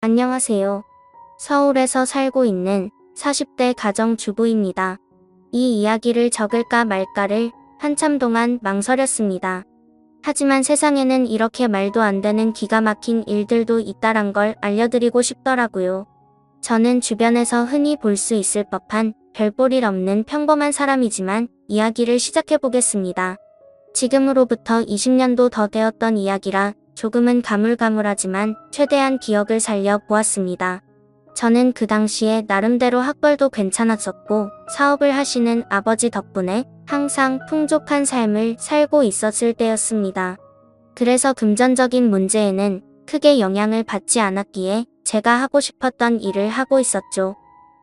안녕하세요. 서울에서 살고 있는 40대 가정주부입니다. 이 이야기를 적을까 말까를 한참 동안 망설였습니다. 하지만 세상에는 이렇게 말도 안 되는 기가 막힌 일들도 있다란 걸 알려드리고 싶더라고요. 저는 주변에서 흔히 볼 수 있을 법한 별볼일 없는 평범한 사람이지만 이야기를 시작해보겠습니다. 지금으로부터 20년도 더 되었던 이야기라 조금은 가물가물하지만 최대한 기억을 살려 보았습니다. 저는 그 당시에 나름대로 학벌도 괜찮았었고 사업을 하시는 아버지 덕분에 항상 풍족한 삶을 살고 있었을 때였습니다. 그래서 금전적인 문제에는 크게 영향을 받지 않았기에 제가 하고 싶었던 일을 하고 있었죠.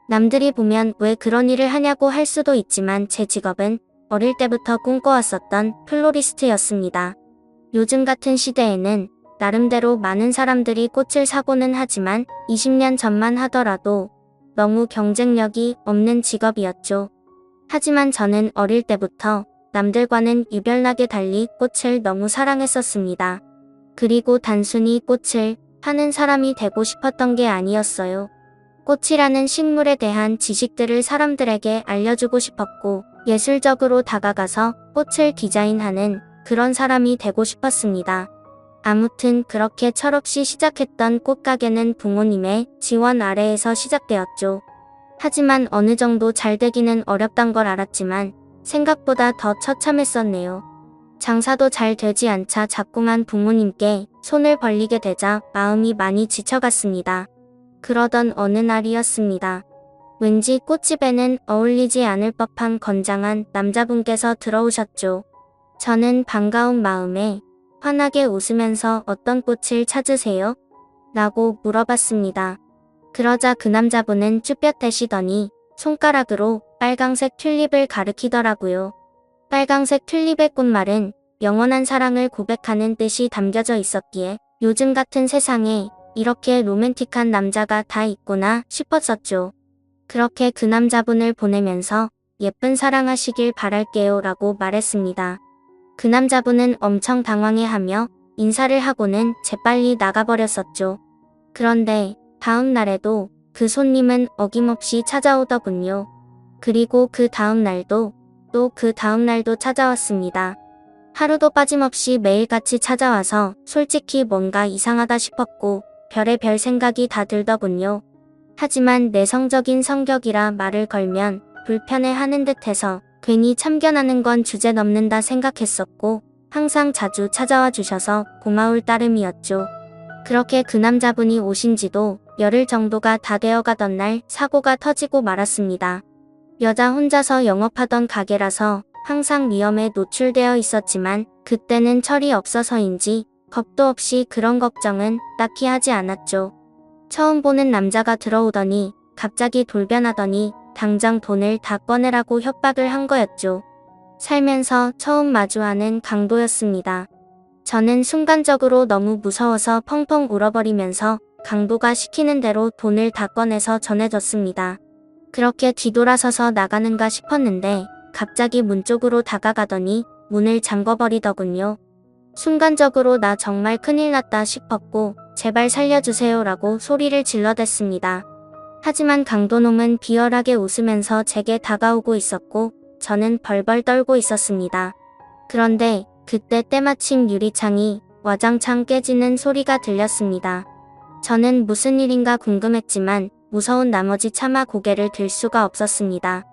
남들이 보면 왜 그런 일을 하냐고 할 수도 있지만 제 직업은 어릴 때부터 꿈꿔왔었던 플로리스트였습니다. 요즘 같은 시대에는 나름대로 많은 사람들이 꽃을 사고는 하지만 20년 전만 하더라도 너무 경쟁력이 없는 직업이었죠. 하지만 저는 어릴 때부터 남들과는 유별나게 달리 꽃을 너무 사랑했었습니다. 그리고 단순히 꽃을 파는 사람이 되고 싶었던 게 아니었어요. 꽃이라는 식물에 대한 지식들을 사람들에게 알려주고 싶었고 예술적으로 다가가서 꽃을 디자인하는 그런 사람이 되고 싶었습니다. 아무튼 그렇게 철없이 시작했던 꽃가게는 부모님의 지원 아래에서 시작되었죠. 하지만 어느 정도 잘 되기는 어렵단 걸 알았지만 생각보다 더 처참했었네요. 장사도 잘 되지 않자 작궁한 부모님께 손을 벌리게 되자 마음이 많이 지쳐갔습니다. 그러던 어느 날이었습니다. 왠지 꽃집에는 어울리지 않을 법한 건장한 남자분께서 들어오셨죠. 저는 반가운 마음에 환하게 웃으면서 어떤 꽃을 찾으세요? 라고 물어봤습니다. 그러자 그 남자분은 쭈뼛대시더니 손가락으로 빨강색 튤립을 가리키더라고요. 빨강색 튤립의 꽃말은 영원한 사랑을 고백하는 뜻이 담겨져 있었기에 요즘 같은 세상에 이렇게 로맨틱한 남자가 다 있구나 싶었었죠. 그렇게 그 남자분을 보내면서 예쁜 사랑하시길 바랄게요 라고 말했습니다. 그 남자분은 엄청 당황해하며 인사를 하고는 재빨리 나가버렸었죠. 그런데 다음 날에도 그 손님은 어김없이 찾아오더군요. 그리고 그 다음 날도 또 그 다음 날도 찾아왔습니다. 하루도 빠짐없이 매일같이 찾아와서 솔직히 뭔가 이상하다 싶었고 별의별 생각이 다 들더군요. 하지만 내성적인 성격이라 말을 걸면 불편해하는 듯해서 괜히 참견하는 건 주제넘는다 생각했었고 항상 자주 찾아와 주셔서 고마울 따름이었죠. 그렇게 그 남자분이 오신 지도 열흘 정도가 다 되어가던 날 사고가 터지고 말았습니다. 여자 혼자서 영업하던 가게라서 항상 위험에 노출되어 있었지만 그때는 철이 없어서인지 겁도 없이 그런 걱정은 딱히 하지 않았죠. 처음 보는 남자가 들어오더니 갑자기 돌변하더니 당장 돈을 다 꺼내라고 협박을 한 거였죠. 살면서 처음 마주하는 강도였습니다. 저는 순간적으로 너무 무서워서 펑펑 울어버리면서 강도가 시키는 대로 돈을 다 꺼내서 전해줬습니다. 그렇게 뒤돌아서서 나가는가 싶었는데 갑자기 문 쪽으로 다가가더니 문을 잠궈버리더군요. 순간적으로 나 정말 큰일 났다 싶었고 제발 살려주세요 라고 소리를 질러댔습니다. 하지만 강도놈은 비열하게 웃으면서 제게 다가오고 있었고 저는 벌벌 떨고 있었습니다. 그런데 그때 때마침 유리창이 와장창 깨지는 소리가 들렸습니다. 저는 무슨 일인가 궁금했지만 무서운 나머지 차마 고개를 들 수가 없었습니다.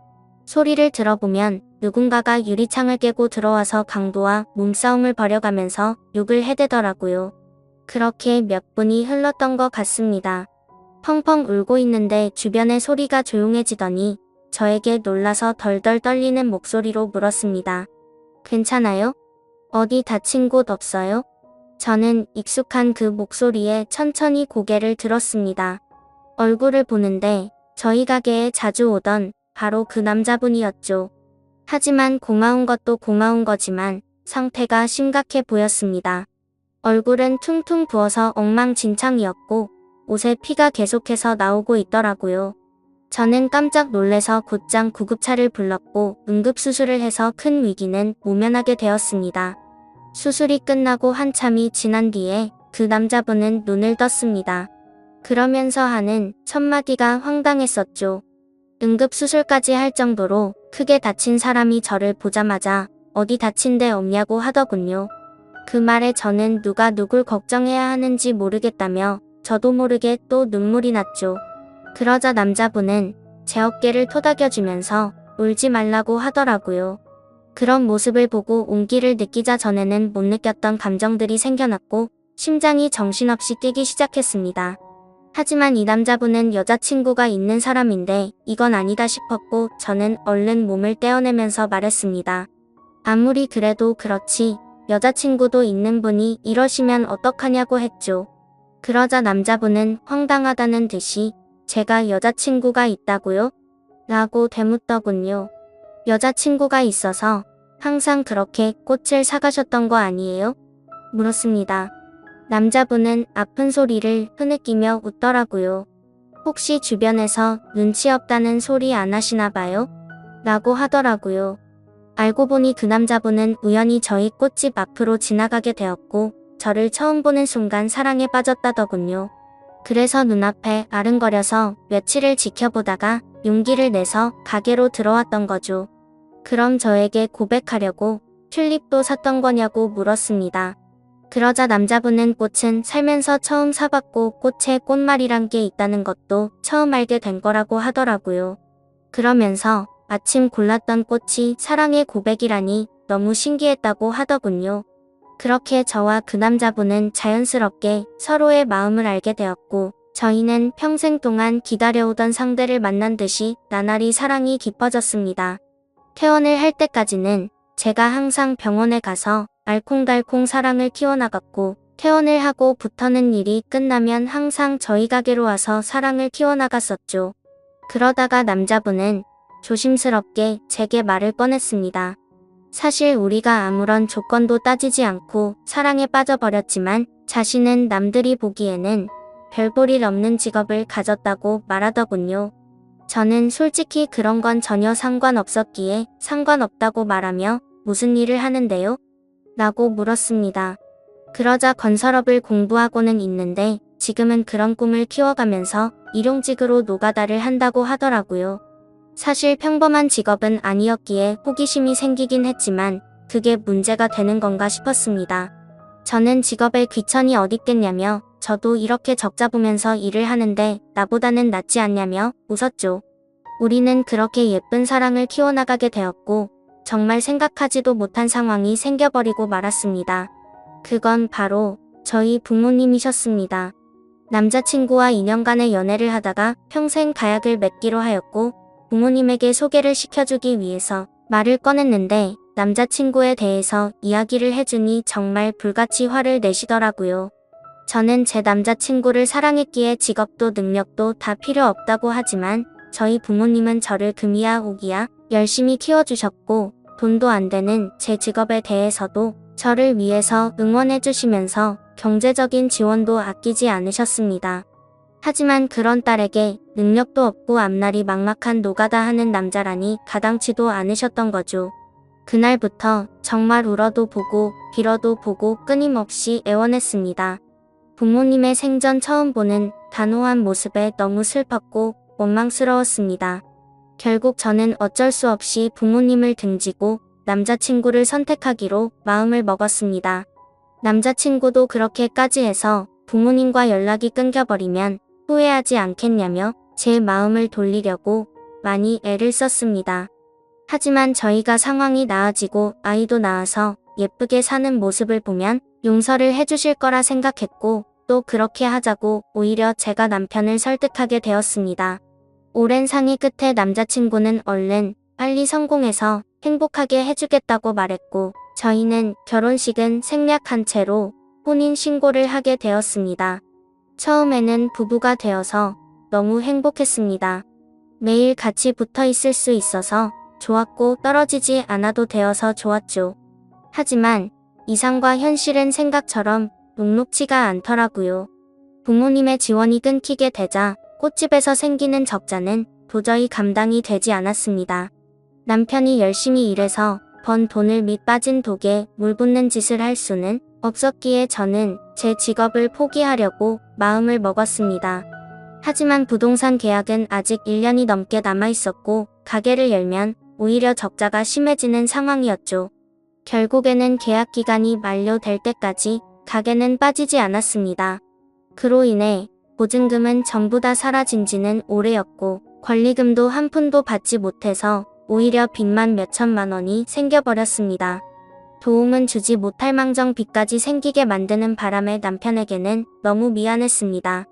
소리를 들어보면 누군가가 유리창을 깨고 들어와서 강도와 몸싸움을 벌여가면서 욕을 해대더라고요. 그렇게 몇 분이 흘렀던 것 같습니다. 펑펑 울고 있는데 주변의 소리가 조용해지더니 저에게 놀라서 덜덜 떨리는 목소리로 물었습니다. 괜찮아요? 어디 다친 곳 없어요? 저는 익숙한 그 목소리에 천천히 고개를 들었습니다. 얼굴을 보는데 저희 가게에 자주 오던 바로 그 남자분이었죠. 하지만 고마운 것도 고마운 거지만 상태가 심각해 보였습니다. 얼굴은 퉁퉁 부어서 엉망진창이었고 옷에 피가 계속해서 나오고 있더라고요. 저는 깜짝 놀래서 곧장 구급차를 불렀고 응급수술을 해서 큰 위기는 모면하게 되었습니다. 수술이 끝나고 한참이 지난 뒤에 그 남자분은 눈을 떴습니다. 그러면서 하는 첫마디가 황당했었죠. 응급수술까지 할 정도로 크게 다친 사람이 저를 보자마자 어디 다친 데 없냐고 하더군요. 그 말에 저는 누가 누굴 걱정해야 하는지 모르겠다며 저도 모르게 또 눈물이 났죠. 그러자 남자분은 제 어깨를 토닥여주면서 울지 말라고 하더라고요. 그런 모습을 보고 온기를 느끼자 전에는 못 느꼈던 감정들이 생겨났고 심장이 정신없이 뛰기 시작했습니다. 하지만 이 남자분은 여자친구가 있는 사람인데 이건 아니다 싶었고 저는 얼른 몸을 떼어내면서 말했습니다. 아무리 그래도 그렇지 여자친구도 있는 분이 이러시면 어떡하냐고 했죠. 그러자 남자분은 황당하다는 듯이 제가 여자친구가 있다고요? 라고 되묻더군요. 여자친구가 있어서 항상 그렇게 꽃을 사가셨던 거 아니에요? 물었습니다. 남자분은 아픈 소리를 흐느끼며 웃더라고요. 혹시 주변에서 눈치 없다는 소리 안 하시나 봐요? 라고 하더라고요. 알고 보니 그 남자분은 우연히 저희 꽃집 앞으로 지나가게 되었고 저를 처음 보는 순간 사랑에 빠졌다더군요. 그래서 눈앞에 아른거려서 며칠을 지켜보다가 용기를 내서 가게로 들어왔던 거죠. 그럼 저에게 고백하려고 튤립도 샀던 거냐고 물었습니다. 그러자 남자분은 꽃은 살면서 처음 사봤고 꽃에 꽃말이란 게 있다는 것도 처음 알게 된 거라고 하더라고요. 그러면서 마침 골랐던 꽃이 사랑의 고백이라니 너무 신기했다고 하더군요. 그렇게 저와 그 남자분은 자연스럽게 서로의 마음을 알게 되었고 저희는 평생 동안 기다려오던 상대를 만난 듯이 나날이 사랑이 깊어졌습니다. 퇴원을 할 때까지는 제가 항상 병원에 가서 알콩달콩 사랑을 키워나갔고 퇴원을 하고 부터는 일이 끝나면 항상 저희 가게로 와서 사랑을 키워나갔었죠. 그러다가 남자분은 조심스럽게 제게 말을 꺼냈습니다. 사실 우리가 아무런 조건도 따지지 않고 사랑에 빠져버렸지만 자신은 남들이 보기에는 별 볼 일 없는 직업을 가졌다고 말하더군요. 저는 솔직히 그런 건 전혀 상관없었기에 상관없다고 말하며 무슨 일을 하는데요? 라고 물었습니다. 그러자 건설업을 공부하고는 있는데 지금은 그런 꿈을 키워가면서 일용직으로 노가다를 한다고 하더라고요. 사실 평범한 직업은 아니었기에 호기심이 생기긴 했지만 그게 문제가 되는 건가 싶었습니다. 저는 직업에 귀천이 어딨겠냐며 저도 이렇게 적자 보면서 일을 하는데 나보다는 낫지 않냐며 웃었죠. 우리는 그렇게 예쁜 사랑을 키워나가게 되었고 정말 생각하지도 못한 상황이 생겨버리고 말았습니다. 그건 바로 저희 부모님이셨습니다. 남자친구와 2년간의 연애를 하다가 평생 가약을 맺기로 하였고 부모님에게 소개를 시켜주기 위해서 말을 꺼냈는데 남자친구에 대해서 이야기를 해주니 정말 불같이 화를 내시더라고요. 저는 제 남자친구를 사랑했기에 직업도 능력도 다 필요 없다고 하지만 저희 부모님은 저를 금이야 오기야 열심히 키워주셨고 돈도 안 되는 제 직업에 대해서도 저를 위해서 응원해주시면서 경제적인 지원도 아끼지 않으셨습니다. 하지만 그런 딸에게 능력도 없고 앞날이 막막한 노가다 하는 남자라니 가당치도 않으셨던 거죠. 그날부터 정말 울어도 보고 빌어도 보고 끊임없이 애원했습니다. 부모님의 생전 처음 보는 단호한 모습에 너무 슬펐고 원망스러웠습니다. 결국 저는 어쩔 수 없이 부모님을 등지고 남자친구를 선택하기로 마음을 먹었습니다. 남자친구도 그렇게까지 해서 부모님과 연락이 끊겨버리면 후회하지 않겠냐며 제 마음을 돌리려고 많이 애를 썼습니다. 하지만 저희가 상황이 나아지고 아이도 낳아서 예쁘게 사는 모습을 보면 용서를 해주실 거라 생각했고 또 그렇게 하자고 오히려 제가 남편을 설득하게 되었습니다. 오랜 상의 끝에 남자친구는 얼른 빨리 성공해서 행복하게 해주겠다고 말했고 저희는 결혼식은 생략한 채로 혼인신고를 하게 되었습니다. 처음에는 부부가 되어서 너무 행복했습니다. 매일 같이 붙어 있을 수 있어서 좋았고 떨어지지 않아도 되어서 좋았죠. 하지만 이상과 현실은 생각처럼 녹록지가 않더라고요. 부모님의 지원이 끊기게 되자 꽃집에서 생기는 적자는 도저히 감당이 되지 않았습니다. 남편이 열심히 일해서 번 돈을 밑 빠진 독에 물 붓는 짓을 할 수는 없었기에 저는 제 직업을 포기하려고 마음을 먹었습니다. 하지만 부동산 계약은 아직 1년이 넘게 남아있었고 가게를 열면 오히려 적자가 심해지는 상황이었죠. 결국에는 계약 기간이 만료될 때까지 가게는 빠지지 않았습니다. 그로 인해 보증금은 전부 다 사라진 지는 오래였고 권리금도 한 푼도 받지 못해서 오히려 빚만 몇천만 원이 생겨버렸습니다. 도움은 주지 못할 망정 빚까지 생기게 만드는 바람에 남편에게는 너무 미안했습니다.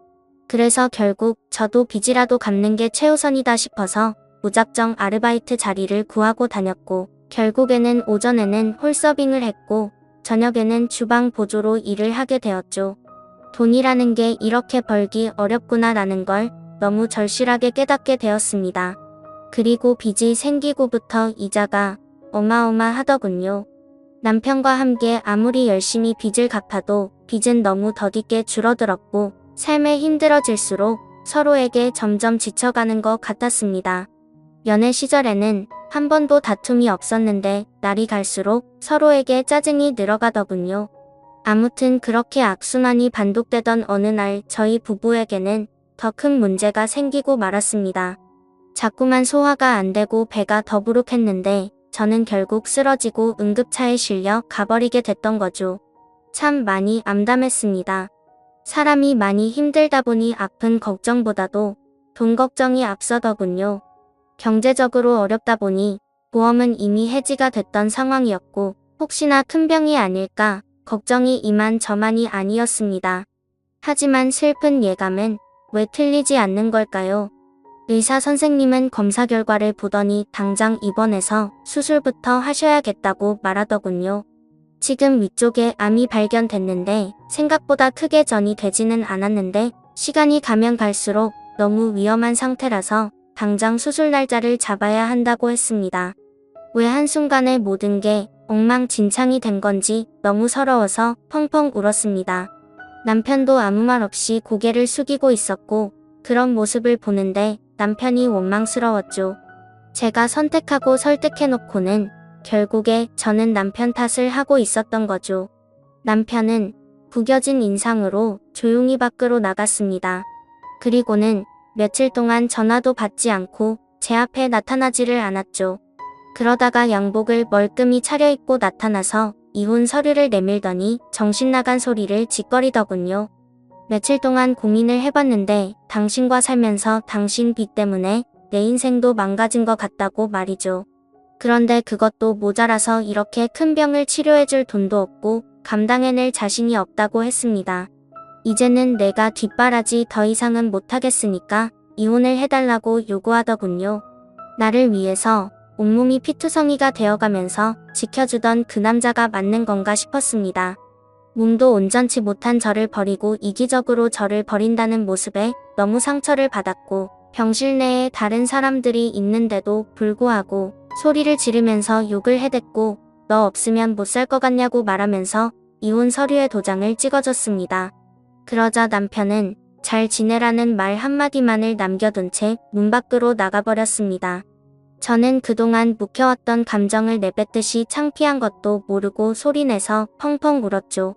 그래서 결국 저도 빚이라도 갚는 게 최우선이다 싶어서 무작정 아르바이트 자리를 구하고 다녔고 결국에는 오전에는 홀서빙을 했고 저녁에는 주방 보조로 일을 하게 되었죠. 돈이라는 게 이렇게 벌기 어렵구나라는 걸 너무 절실하게 깨닫게 되었습니다. 그리고 빚이 생기고부터 이자가 어마어마하더군요. 남편과 함께 아무리 열심히 빚을 갚아도 빚은 너무 더디게 줄어들었고 삶에 힘들어질수록 서로에게 점점 지쳐가는 것 같았습니다. 연애 시절에는 한 번도 다툼이 없었는데 날이 갈수록 서로에게 짜증이 늘어가더군요. 아무튼 그렇게 악순환이 반복되던 어느 날 저희 부부에게는 더 큰 문제가 생기고 말았습니다. 자꾸만 소화가 안 되고 배가 더부룩했는데 저는 결국 쓰러지고 응급차에 실려 가버리게 됐던 거죠. 참 많이 암담했습니다. 사람이 많이 힘들다 보니 아픈 걱정보다도 돈 걱정이 앞서더군요. 경제적으로 어렵다 보니 보험은 이미 해지가 됐던 상황이었고 혹시나 큰 병이 아닐까 걱정이 이만저만이 아니었습니다. 하지만 슬픈 예감은 왜 틀리지 않는 걸까요? 의사 선생님은 검사 결과를 보더니 당장 입원해서 수술부터 하셔야겠다고 말하더군요. 지금 위쪽에 암이 발견됐는데 생각보다 크게 전이 되지는 않았는데 시간이 가면 갈수록 너무 위험한 상태라서 당장 수술 날짜를 잡아야 한다고 했습니다. 왜 한순간에 모든 게 엉망진창이 된 건지 너무 서러워서 펑펑 울었습니다. 남편도 아무 말 없이 고개를 숙이고 있었고 그런 모습을 보는데 남편이 원망스러웠죠. 제가 선택하고 설득해놓고는 결국에 저는 남편 탓을 하고 있었던 거죠. 남편은 구겨진 인상으로 조용히 밖으로 나갔습니다. 그리고는 며칠 동안 전화도 받지 않고 제 앞에 나타나지를 않았죠. 그러다가 양복을 멀끔히 차려입고 나타나서 이혼 서류를 내밀더니 정신나간 소리를 짓거리더군요. 며칠 동안 고민을 해봤는데 당신과 살면서 당신 빚 때문에 내 인생도 망가진 것 같다고 말이죠. 그런데 그것도 모자라서 이렇게 큰 병을 치료해줄 돈도 없고 감당해낼 자신이 없다고 했습니다. 이제는 내가 뒷바라지 더 이상은 못하겠으니까 이혼을 해달라고 요구하더군요. 나를 위해서 온몸이 피투성이가 되어가면서 지켜주던 그 남자가 맞는 건가 싶었습니다. 몸도 온전치 못한 저를 버리고 이기적으로 저를 버린다는 모습에 너무 상처를 받았고 병실 내에 다른 사람들이 있는데도 불구하고 소리를 지르면서 욕을 해댔고 너 없으면 못 살 것 같냐고 말하면서 이혼 서류에 도장을 찍어줬습니다. 그러자 남편은 잘 지내라는 말 한마디만을 남겨둔 채 문 밖으로 나가버렸습니다. 저는 그동안 묵혀왔던 감정을 내뱉듯이 창피한 것도 모르고 소리내서 펑펑 울었죠.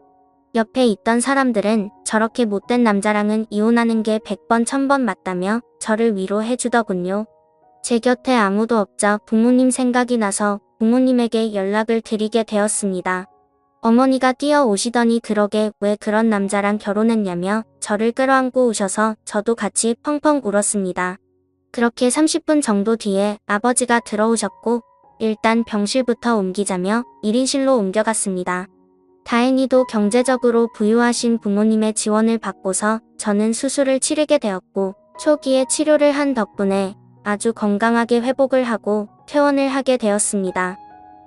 옆에 있던 사람들은 저렇게 못된 남자랑은 이혼하는 게 100번 1000번 맞다며 저를 위로해주더군요. 제 곁에 아무도 없자 부모님 생각이 나서 부모님에게 연락을 드리게 되었습니다. 어머니가 뛰어오시더니 그러게 왜 그런 남자랑 결혼했냐며 저를 끌어안고 우셔서 저도 같이 펑펑 울었습니다. 그렇게 30분 정도 뒤에 아버지가 들어오셨고 일단 병실부터 옮기자며 1인실로 옮겨갔습니다. 다행히도 경제적으로 부유하신 부모님의 지원을 받고서 저는 수술을 치르게 되었고 초기에 치료를 한 덕분에 아주 건강하게 회복을 하고 퇴원을 하게 되었습니다.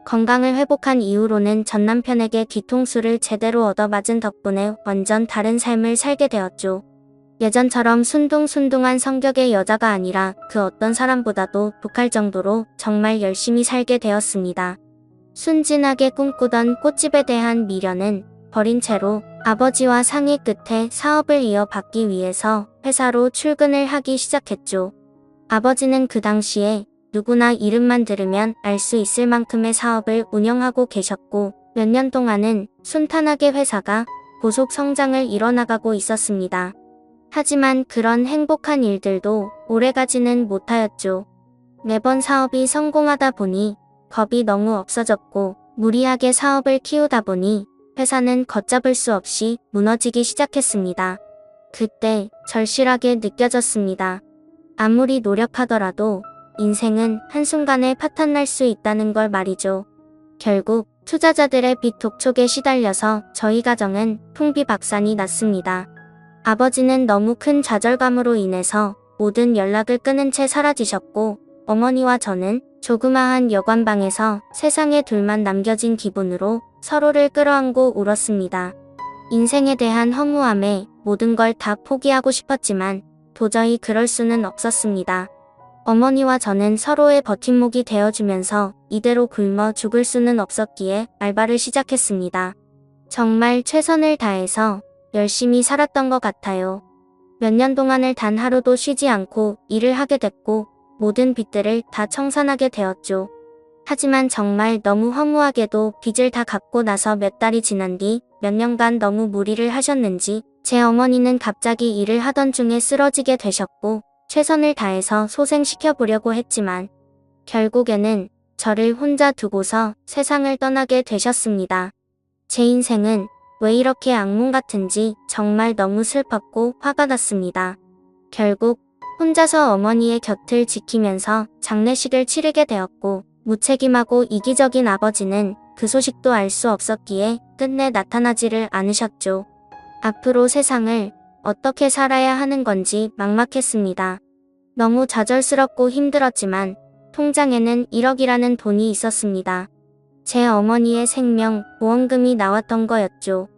건강을 회복한 이후로는 전 남편에게 뒤통수를 제대로 얻어맞은 덕분에 완전 다른 삶을 살게 되었죠. 예전처럼 순둥순둥한 성격의 여자가 아니라 그 어떤 사람보다도 독할 정도로 정말 열심히 살게 되었습니다. 순진하게 꿈꾸던 꽃집에 대한 미련은 버린 채로 아버지와 상의 끝에 사업을 이어받기 위해서 회사로 출근을 하기 시작했죠. 아버지는 그 당시에 누구나 이름만 들으면 알 수 있을 만큼의 사업을 운영하고 계셨고 몇 년 동안은 순탄하게 회사가 고속 성장을 이뤄나가고 있었습니다. 하지만 그런 행복한 일들도 오래가지는 못하였죠. 매번 사업이 성공하다 보니 겁이 너무 없어졌고 무리하게 사업을 키우다 보니 회사는 걷잡을 수 없이 무너지기 시작했습니다. 그때 절실하게 느껴졌습니다. 아무리 노력하더라도 인생은 한순간에 파탄날 수 있다는 걸 말이죠. 결국 투자자들의 빚 독촉에 시달려서 저희 가정은 풍비박산이 났습니다. 아버지는 너무 큰 좌절감으로 인해서 모든 연락을 끊은 채 사라지셨고 어머니와 저는 조그마한 여관방에서 세상에 둘만 남겨진 기분으로 서로를 끌어안고 울었습니다. 인생에 대한 허무함에 모든 걸 다 포기하고 싶었지만 도저히 그럴 수는 없었습니다. 어머니와 저는 서로의 버팀목이 되어주면서 이대로 굶어 죽을 수는 없었기에 알바를 시작했습니다. 정말 최선을 다해서 열심히 살았던 것 같아요. 몇 년 동안을 단 하루도 쉬지 않고 일을 하게 됐고 모든 빚들을 다 청산하게 되었죠. 하지만 정말 너무 허무하게도 빚을 다 갚고 나서 몇 달이 지난 뒤 몇 년간 너무 무리를 하셨는지 제 어머니는 갑자기 일을 하던 중에 쓰러지게 되셨고 최선을 다해서 소생시켜보려고 했지만 결국에는 저를 혼자 두고서 세상을 떠나게 되셨습니다. 제 인생은 왜 이렇게 악몽 같은지 정말 너무 슬펐고 화가 났습니다. 결국 혼자서 어머니의 곁을 지키면서 장례식을 치르게 되었고 무책임하고 이기적인 아버지는 그 소식도 알 수 없었기에 끝내 나타나지를 않으셨죠. 앞으로 세상을 어떻게 살아야 하는 건지 막막했습니다. 너무 좌절스럽고 힘들었지만 통장에는 1억이라는 돈이 있었습니다. 제 어머니의 생명 보험금이 나왔던 거였죠.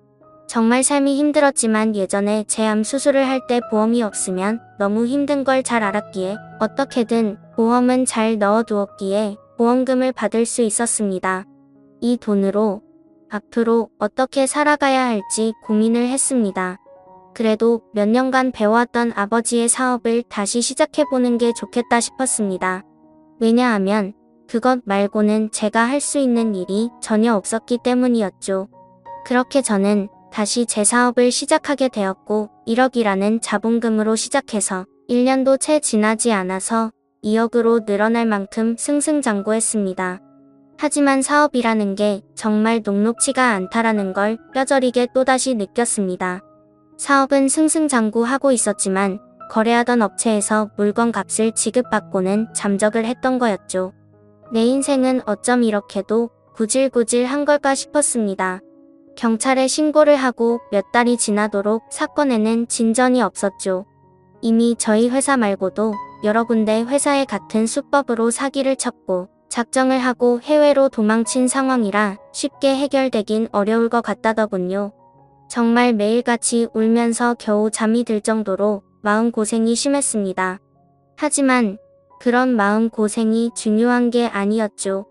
정말 삶이 힘들었지만 예전에 제 암 수술을 할 때 보험이 없으면 너무 힘든 걸 잘 알았기에 어떻게든 보험은 잘 넣어두었기에 보험금을 받을 수 있었습니다. 이 돈으로 앞으로 어떻게 살아가야 할지 고민을 했습니다. 그래도 몇 년간 배워왔던 아버지의 사업을 다시 시작해보는 게 좋겠다 싶었습니다. 왜냐하면 그것 말고는 제가 할 수 있는 일이 전혀 없었기 때문이었죠. 그렇게 저는 다시 제 사업을 시작하게 되었고 1억이라는 자본금으로 시작해서 1년도 채 지나지 않아서 2억으로 늘어날 만큼 승승장구했습니다. 하지만 사업이라는 게 정말 녹록지가 않다라는 걸 뼈저리게 또다시 느꼈습니다. 사업은 승승장구하고 있었지만 거래하던 업체에서 물건 값을 지급받고는 잠적을 했던 거였죠. 내 인생은 어쩜 이렇게도 구질구질한 걸까 싶었습니다. 경찰에 신고를 하고 몇 달이 지나도록 사건에는 진전이 없었죠. 이미 저희 회사 말고도 여러 군데 회사에 같은 수법으로 사기를 쳤고 작정을 하고 해외로 도망친 상황이라 쉽게 해결되긴 어려울 것 같다더군요. 정말 매일같이 울면서 겨우 잠이 들 정도로 마음고생이 심했습니다. 하지만 그런 마음고생이 중요한 게 아니었죠.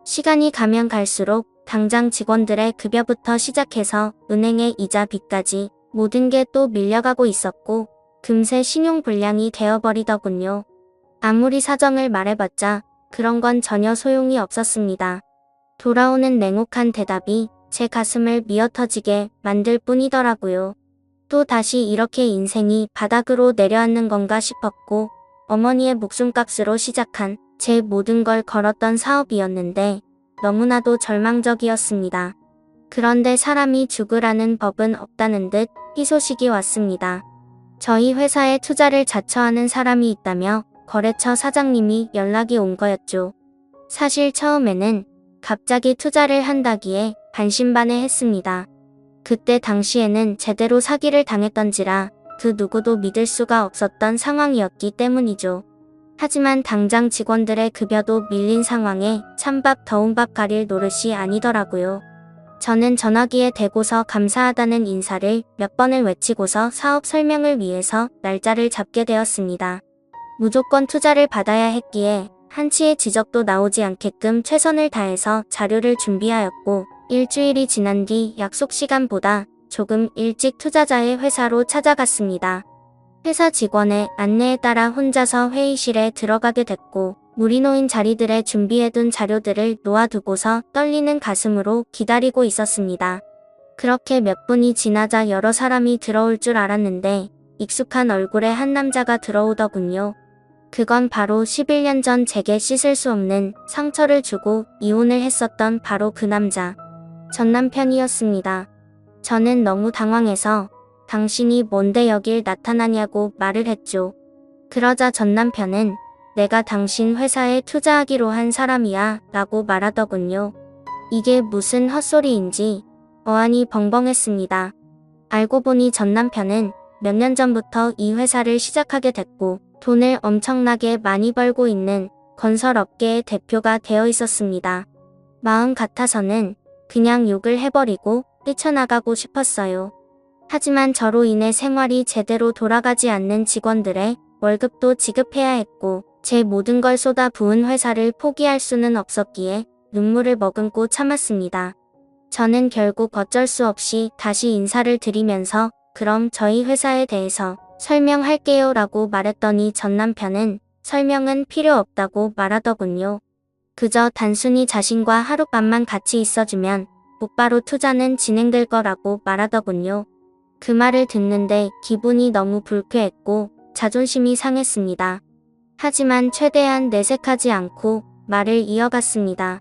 시간이 가면 갈수록 당장 직원들의 급여부터 시작해서 은행의 이자 빚까지 모든 게 또 밀려가고 있었고 금세 신용불량이 되어버리더군요. 아무리 사정을 말해봤자 그런 건 전혀 소용이 없었습니다. 돌아오는 냉혹한 대답이 제 가슴을 미어터지게 만들 뿐이더라고요. 또 다시 이렇게 인생이 바닥으로 내려앉는 건가 싶었고 어머니의 목숨값으로 시작한 제 모든 걸 걸었던 사업이었는데 너무나도 절망적이었습니다. 그런데 사람이 죽으라는 법은 없다는 듯 희소식이 왔습니다. 저희 회사에 투자를 자처하는 사람이 있다며 거래처 사장님이 연락이 온 거였죠. 사실 처음에는 갑자기 투자를 한다기에 반신반의했습니다. 그때 당시에는 제대로 사기를 당했던지라 그 누구도 믿을 수가 없었던 상황이었기 때문이죠. 하지만 당장 직원들의 급여도 밀린 상황에 찬밥 더운 밥 가릴 노릇이 아니더라고요. 저는 전화기에 대고서 감사하다는 인사를 몇 번을 외치고서 사업 설명을 위해서 날짜를 잡게 되었습니다. 무조건 투자를 받아야 했기에 한치의 지적도 나오지 않게끔 최선을 다해서 자료를 준비하였고 일주일이 지난 뒤 약속 시간보다 조금 일찍 투자자의 회사로 찾아갔습니다. 회사 직원의 안내에 따라 혼자서 회의실에 들어가게 됐고 물이 놓인 자리들에 준비해둔 자료들을 놓아두고서 떨리는 가슴으로 기다리고 있었습니다. 그렇게 몇 분이 지나자 여러 사람이 들어올 줄 알았는데 익숙한 얼굴의 한 남자가 들어오더군요. 그건 바로 11년 전 제게 씻을 수 없는 상처를 주고 이혼을 했었던 바로 그 남자, 전 남편이었습니다. 저는 너무 당황해서 당신이 뭔데 여길 나타나냐고 말을 했죠. 그러자 전 남편은 내가 당신 회사에 투자하기로 한 사람이야 라고 말하더군요. 이게 무슨 헛소리인지 어안이 벙벙했습니다. 알고 보니 전 남편은 몇 년 전부터 이 회사를 시작하게 됐고 돈을 엄청나게 많이 벌고 있는 건설업계의 대표가 되어 있었습니다. 마음 같아서는 그냥 욕을 해버리고 뛰쳐나가고 싶었어요. 하지만 저로 인해 생활이 제대로 돌아가지 않는 직원들의 월급도 지급해야 했고 제 모든 걸 쏟아 부은 회사를 포기할 수는 없었기에 눈물을 머금고 참았습니다. 저는 결국 어쩔 수 없이 다시 인사를 드리면서 그럼 저희 회사에 대해서 설명할게요 라고 말했더니 전 남편은 설명은 필요 없다고 말하더군요. 그저 단순히 자신과 하룻밤만 같이 있어주면 곧바로 투자는 진행될 거라고 말하더군요. 그 말을 듣는데 기분이 너무 불쾌했고 자존심이 상했습니다. 하지만 최대한 내색하지 않고 말을 이어갔습니다.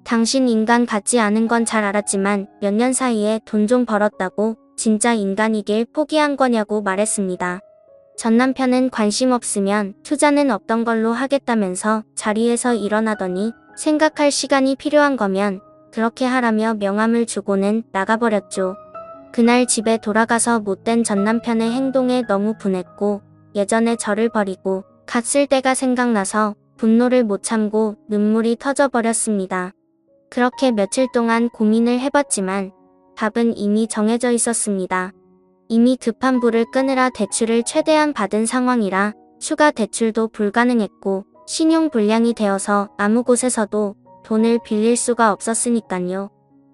당신 인간 같지 않은 건 잘 알았지만 몇 년 사이에 돈 좀 벌었다고 진짜 인간이길 포기한 거냐고 말했습니다. 전 남편은 관심 없으면 투자는 없던 걸로 하겠다면서 자리에서 일어나더니 생각할 시간이 필요한 거면 그렇게 하라며 명함을 주고는 나가버렸죠. 그날 집에 돌아가서 못된 전 남편의 행동에 너무 분했고 예전에 저를 버리고 갔을 때가 생각나서 분노를 못 참고 눈물이 터져버렸습니다. 그렇게 며칠 동안 고민을 해봤지만 답은 이미 정해져 있었습니다. 이미 급한 불을 끄느라 대출을 최대한 받은 상황이라 추가 대출도 불가능했고 신용불량이 되어서 아무 곳에서도 돈을 빌릴 수가 없었으니까요.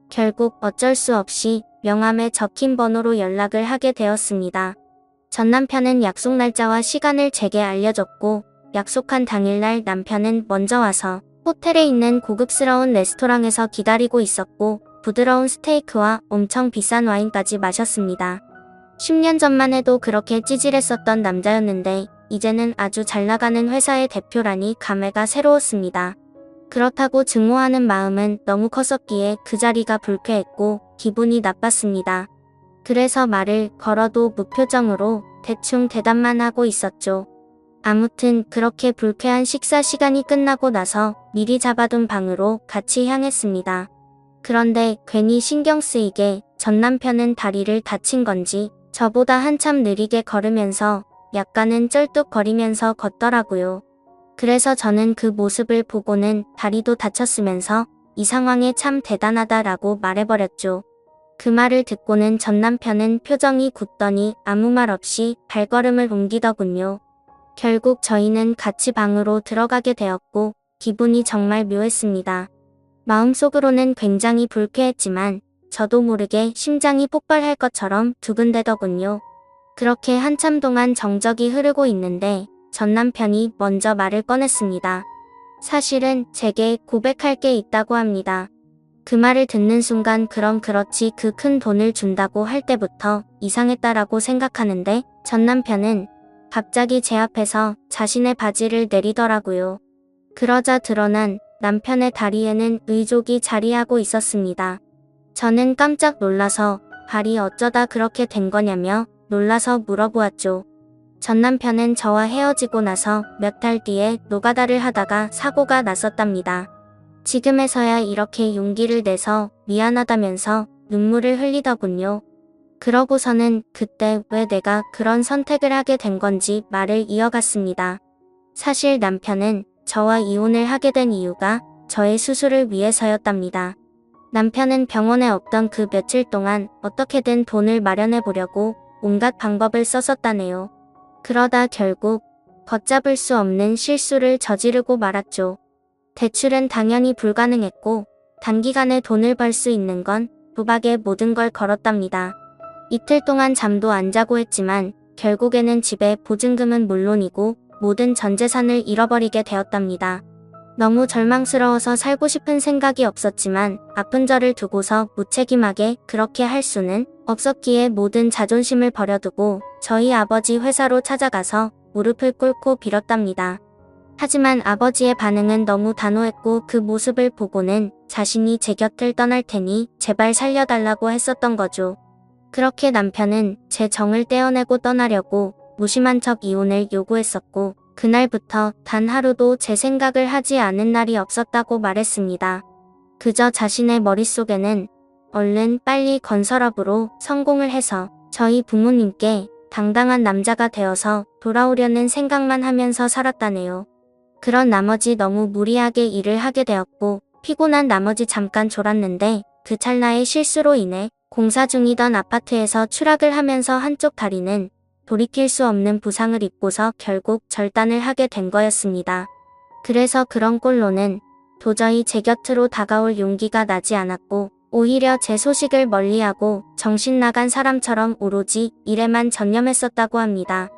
결국 어쩔 수 없이 명함에 적힌 번호로 연락을 하게 되었습니다. 전 남편은 약속 날짜와 시간을 제게 알려줬고 약속한 당일날 남편은 먼저 와서 호텔에 있는 고급스러운 레스토랑에서 기다리고 있었고 부드러운 스테이크와 엄청 비싼 와인까지 마셨습니다. 10년 전만 해도 그렇게 찌질했었던 남자였는데 이제는 아주 잘나가는 회사의 대표라니 감회가 새로웠습니다. 그렇다고 증오하는 마음은 너무 컸었기에 그 자리가 불쾌했고 기분이 나빴습니다. 그래서 말을 걸어도 무표정으로 대충 대답만 하고 있었죠. 아무튼 그렇게 불쾌한 식사 시간이 끝나고 나서 미리 잡아둔 방으로 같이 향했습니다. 그런데 괜히 신경 쓰이게 전 남편은 다리를 다친 건지 저보다 한참 느리게 걸으면서 약간은 쩔뚝거리면서 걷더라고요. 그래서 저는 그 모습을 보고는 다리도 다쳤으면서 이 상황에 참 대단하다라고 말해버렸죠. 그 말을 듣고는 전 남편은 표정이 굳더니 아무 말 없이 발걸음을 옮기더군요. 결국 저희는 같이 방으로 들어가게 되었고 기분이 정말 묘했습니다. 마음속으로는 굉장히 불쾌했지만 저도 모르게 심장이 폭발할 것처럼 두근대더군요. 그렇게 한참 동안 정적이 흐르고 있는데 전 남편이 먼저 말을 꺼냈습니다. 사실은 제게 고백할 게 있다고 합니다. 그 말을 듣는 순간 그럼 그렇지 그 큰 돈을 준다고 할 때부터 이상했다라고 생각하는데 전 남편은 갑자기 제 앞에서 자신의 바지를 내리더라고요. 그러자 드러난 남편의 다리에는 의족이 자리하고 있었습니다. 저는 깜짝 놀라서 발이 어쩌다 그렇게 된 거냐며 놀라서 물어보았죠. 전 남편은 저와 헤어지고 나서 몇 달 뒤에 노가다를 하다가 사고가 났었답니다. 지금에서야 이렇게 용기를 내서 미안하다면서 눈물을 흘리더군요. 그러고서는 그때 왜 내가 그런 선택을 하게 된 건지 말을 이어갔습니다. 사실 남편은 저와 이혼을 하게 된 이유가 저의 수술을 위해서였답니다. 남편은 병원에 없던 그 며칠 동안 어떻게든 돈을 마련해 보려고 온갖 방법을 썼었다네요. 그러다 결국 걷잡을 수 없는 실수를 저지르고 말았죠. 대출은 당연히 불가능했고 단기간에 돈을 벌 수 있는 건 도박에 모든 걸 걸었답니다. 이틀 동안 잠도 안 자고 했지만 결국에는 집에 보증금은 물론이고 모든 전 재산을 잃어버리게 되었답니다. 너무 절망스러워서 살고 싶은 생각이 없었지만 아픈 저를 두고서 무책임하게 그렇게 할 수는 없었기에 모든 자존심을 버려두고 저희 아버지 회사로 찾아가서 무릎을 꿇고 빌었답니다. 하지만 아버지의 반응은 너무 단호했고 그 모습을 보고는 자신이 제 곁을 떠날 테니 제발 살려달라고 했었던 거죠. 그렇게 남편은 제 정을 떼어내고 떠나려고 무심한 척 이혼을 요구했었고 그날부터 단 하루도 제 생각을 하지 않은 날이 없었다고 말했습니다. 그저 자신의 머릿속에는 얼른 빨리 건설업으로 성공을 해서 저희 부모님께 당당한 남자가 되어서 돌아오려는 생각만 하면서 살았다네요. 그런 나머지 너무 무리하게 일을 하게 되었고 피곤한 나머지 잠깐 졸았는데 그 찰나의 실수로 인해 공사 중이던 아파트에서 추락을 하면서 한쪽 다리는 돌이킬 수 없는 부상을 입고서 결국 절단을 하게 된 거였습니다. 그래서 그런 꼴로는 도저히 제 곁으로 다가올 용기가 나지 않았고 오히려 제 소식을 멀리하고 정신 나간 사람처럼 오로지 일에만 전념했었다고 합니다.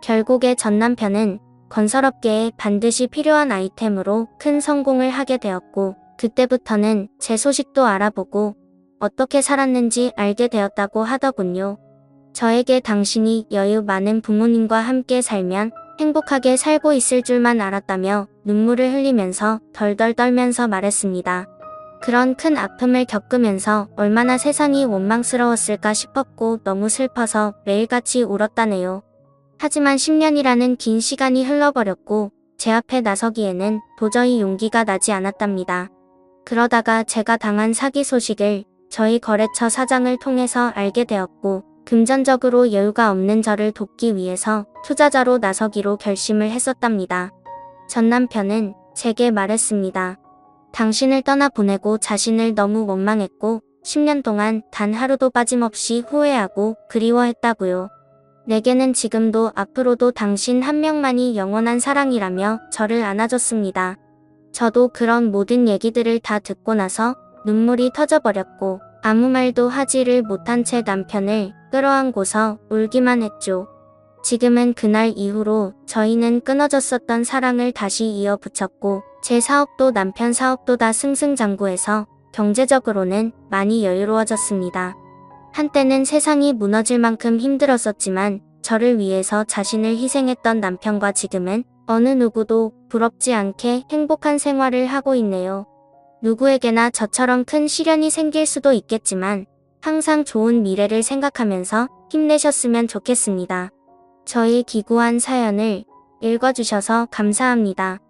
결국에 전 남편은 건설업계에 반드시 필요한 아이템으로 큰 성공을 하게 되었고 그때부터는 제 소식도 알아보고 어떻게 살았는지 알게 되었다고 하더군요. 저에게 당신이 여유 많은 부모님과 함께 살면 행복하게 살고 있을 줄만 알았다며 눈물을 흘리면서 덜덜 떨면서 말했습니다. 그런 큰 아픔을 겪으면서 얼마나 세상이 원망스러웠을까 싶었고 너무 슬퍼서 매일같이 울었다네요. 하지만 10년이라는 긴 시간이 흘러버렸고 제 앞에 나서기에는 도저히 용기가 나지 않았답니다. 그러다가 제가 당한 사기 소식을 저희 거래처 사장을 통해서 알게 되었고 금전적으로 여유가 없는 저를 돕기 위해서 투자자로 나서기로 결심을 했었답니다. 전 남편은 제게 말했습니다. 당신을 떠나보내고 자신을 너무 원망했고 10년 동안 단 하루도 빠짐없이 후회하고 그리워했다고요. 내게는 지금도 앞으로도 당신 한 명만이 영원한 사랑이라며 저를 안아줬습니다. 저도 그런 모든 얘기들을 다 듣고 나서 눈물이 터져버렸고 아무 말도 하지를 못한 채 남편을 끌어안고서 울기만 했죠. 지금은 그날 이후로 저희는 끊어졌었던 사랑을 다시 이어붙였고 제 사업도 남편 사업도 다 승승장구해서 경제적으로는 많이 여유로워졌습니다. 한때는 세상이 무너질 만큼 힘들었었지만 저를 위해서 자신을 희생했던 남편과 지금은 어느 누구도 부럽지 않게 행복한 생활을 하고 있네요. 누구에게나 저처럼 큰 시련이 생길 수도 있겠지만 항상 좋은 미래를 생각하면서 힘내셨으면 좋겠습니다. 저의 기구한 사연을 읽어주셔서 감사합니다.